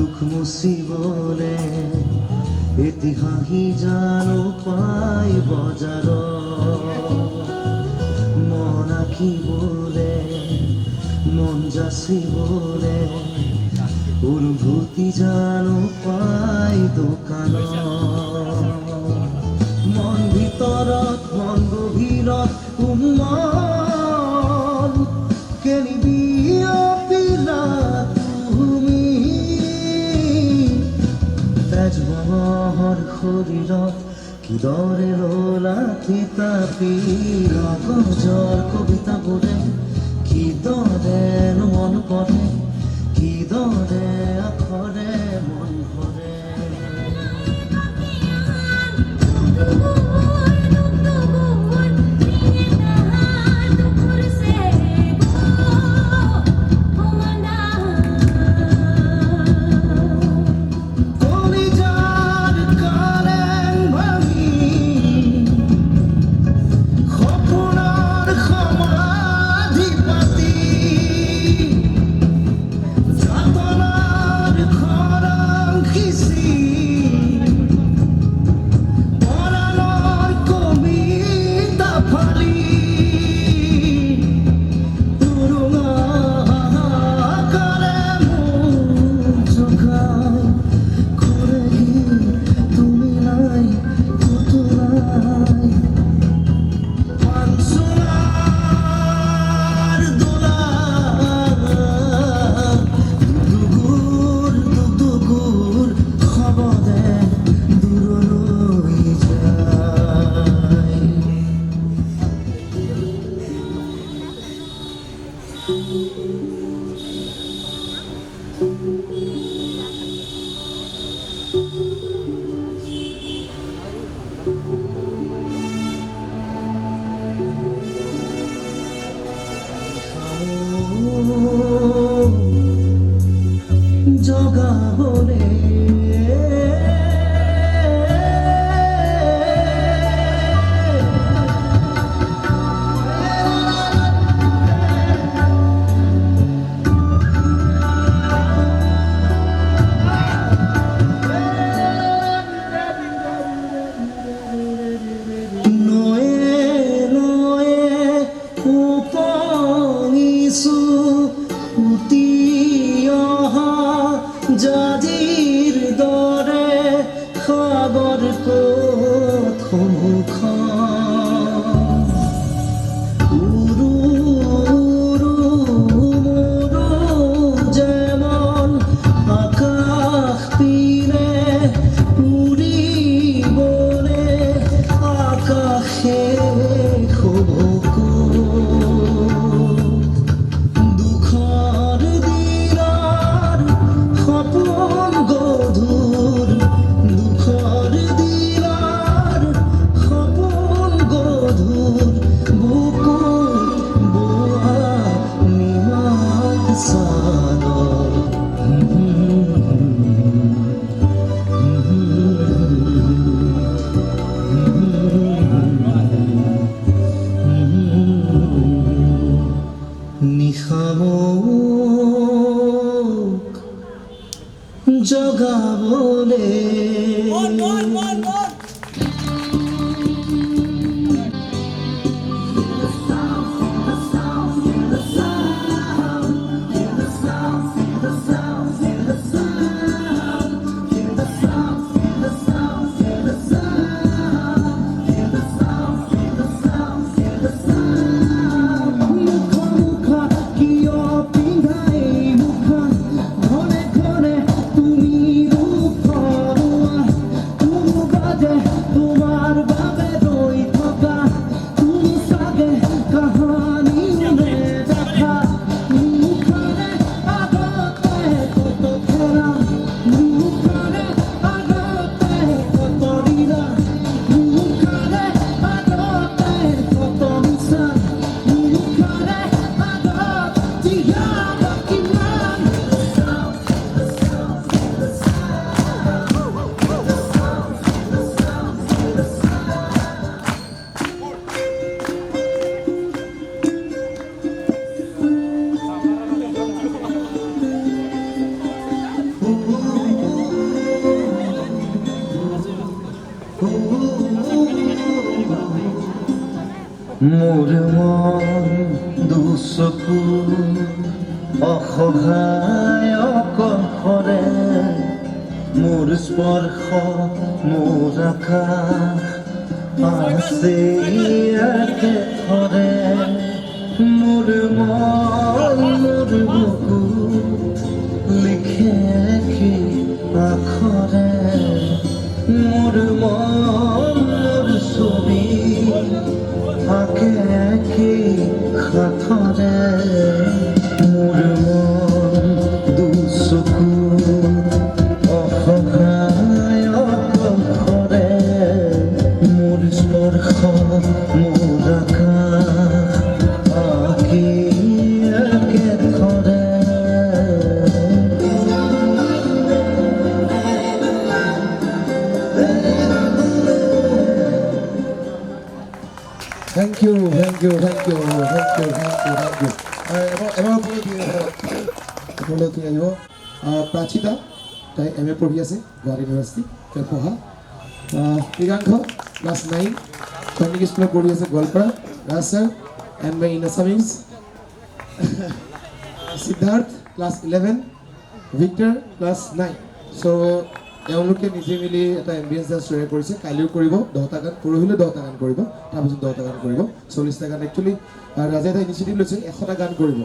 দুঃখ মুসিবলে এটি হাঁহি জানো পাই বজাৰ মন আঁকিবলে মন যাচিবলে অনুভূতি জানো পাই দোকান মন ভিতৰত মন গভীৰত উন্মল কেনিবি অপিলা তুমি তেজমহৰ শৰীৰত কিদৰে ৰলা থিতাপি কাগজৰ কবিতাবোৰে কিদৰে মন পৰে কিদৰে আখৰে মন ভৰে জগাবলে জাজিৰ দৰে সাগৰ কোঠমুখন উৰু উৰু মোৰো যেমন আকাশ পিনে উৰিবলে আকাশে নিশামুক জগাবলে মোৰ মন দুচকু অসহায় অকলশৰে মোৰ স্পৰ্শ মোৰ আকাশ আছে ইয়াকে ধৰে মোৰ মন মোৰ বুকু লিখে কি আখৰে মোৰ মন মোৰ ছবি আঁকে কি সাঁথৰে মোৰ মন দুচকু অসহায় অকলশৰে মোৰ স্পৰ্শ মোৰ আকাশ আঁকি একে ধৰে Thank you. এবাৰ আহিব প্ৰাচিতা তাই MA পঢ়ি আছে গুৱাহাটী ইউনিভাৰ্চিটি তাই পঢ়া মৃগাংক ক্লাছ 9 সৈনিক স্কুলত পঢ়ি আছে Goalpara Raj sir MA in Assamese Siddharth class 11 Victor class 9 চ' তেওঁলোকে নিজে মিলি এটা এম্বিয়েঞ্চ ডান্স তৈয়াৰ কৰিছে কালিও কৰিব 10টা গান পৰহিলৈ 10টা গান কৰিব তাৰপিছত 10টা গান কৰিব 40টা গান একচুৱেলি ৰাজে এটা ইনিচিয়েটিভ লৈছে 100টা গান কৰিব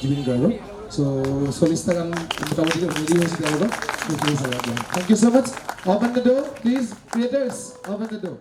জুবিন গাৰ্গৰ চ' 40টা গান মোটামুটি ৰেডি হৈছে তেওঁলোকৰ thank you so' much open the door please creators open the ডোৰ